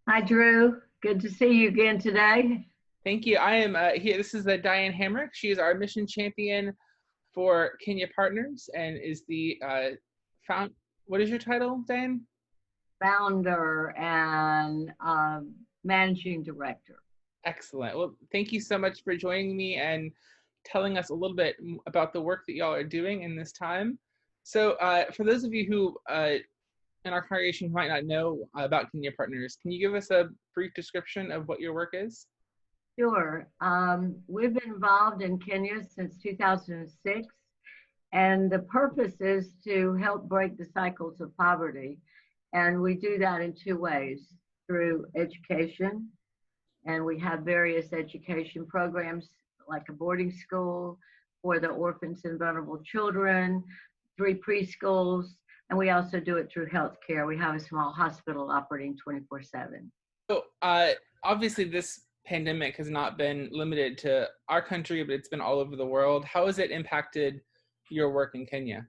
Hi, Drew. Good to see you again today. Thank you. I am here. This is Diane Hamrick. She is our mission champion for Kenya Partners and is the found. What is your title, Diane? Founder and managing director. Excellent. Well, thank you so much for joining me and telling us a little bit about the work that y'all are doing in this time. So, for those of you who in our congregation who might not know about Kenya Partners, can you give us a brief description of what your work is? Sure. We've been involved in Kenya since 2006, and the purpose is to help break the cycles of poverty. And we do that in two ways through education, and we have various education programs like a boarding school for the orphans and vulnerable children, three preschools, and we also do it through healthcare. We have a small hospital operating 24/7. So, obviously, this pandemic has not been limited to our country, but it's been all over the world. How has it impacted your work in Kenya?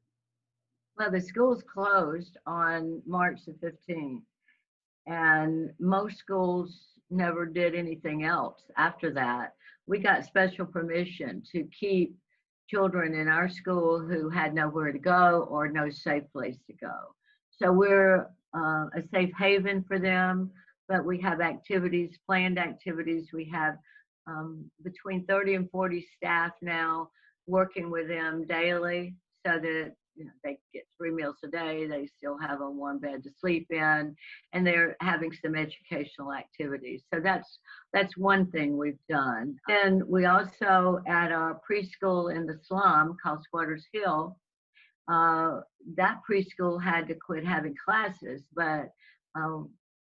Well, the schools closed on March the 15th, and most schools never did anything else after that. We got special permission to keep children in our school who had nowhere to go or no safe place to go. So we're a safe haven for them, but we have activities, planned activities. We have between 30 and 40 staff now working with them daily so that they get 3 meals a day, they still have a warm bed to sleep in, and they're having some educational activities. So that's one thing we've done. And we also, at our preschool in the slum called Squatters Hill, that preschool had to quit having classes, but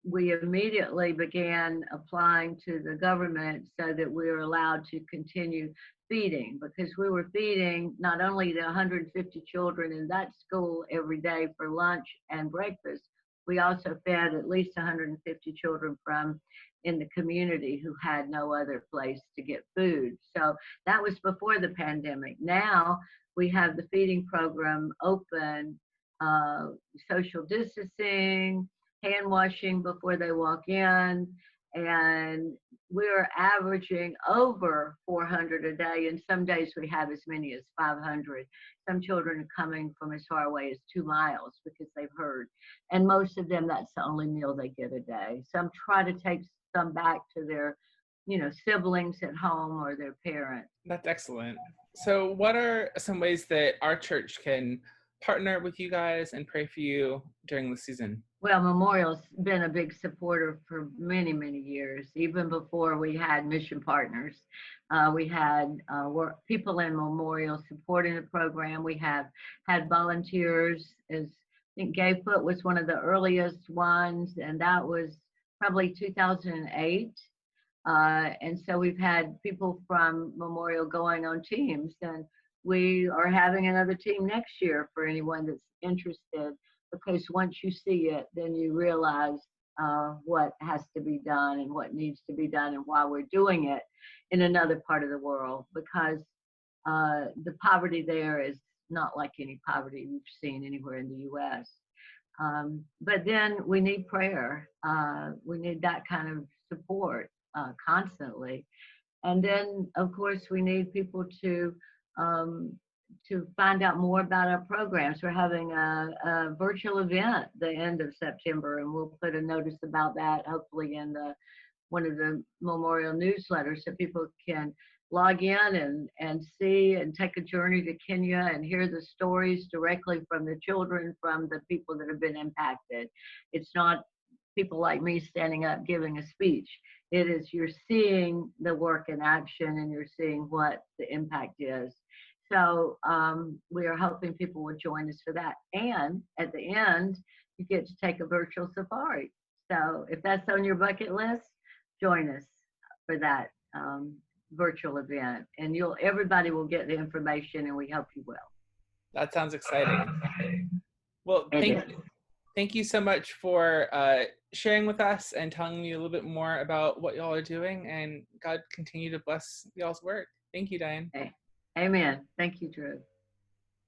we immediately began applying to the government so that we were allowed to continue feeding, because we were feeding not only the 150 children in that school every day for lunch and breakfast, we also fed at least 150 children from in the community who had no other place to get food. So that was before the pandemic. Now we have the feeding program open, social distancing, hand washing before they walk in, and we're averaging over 400 a day, and some days we have as many as 500. Some children are coming from as far away as 2 miles because they've heard, and most of them, that's the only meal they get a day. Some try to take some back to their siblings at home or their parents. That's excellent. So, what are some ways that our church can partner with you guys and pray for you during the season? Well, Memorial's been a big supporter for many, many years. Even before we had mission partners, we had people in Memorial supporting the program. We have had volunteers. As I think Gay Foot was one of the earliest ones, and that was probably 2008. And so we've had people from Memorial going on teams, and we are having another team next year for anyone that's interested, because once you see it, then you realize what has to be done and what needs to be done and why we're doing it in another part of the world, because the poverty there is not like any poverty we've seen anywhere in the US. But then we need prayer. We need that kind of support constantly. And then, of course, we need people um, to find out more about our programs. We're having a virtual event the end of September, and we'll put a notice about that hopefully in one of the Memorial newsletters, so people can log in and see and take a journey to Kenya and hear the stories directly from the children, from the people that have been impacted. It's not people like me standing up giving a speech. It is, you're seeing the work in action and you're seeing what the impact is. So we are hoping people will join us for that. And at the end, you get to take a virtual safari. So if that's on your bucket list, join us for that virtual event. And everybody will get the information, and we hope you will. That sounds exciting. Well, thank you so much for sharing with us and telling me a little bit more about what y'all are doing, and God continue to bless y'all's work. Thank you, Diane. Okay. Amen. Thank you, Drew.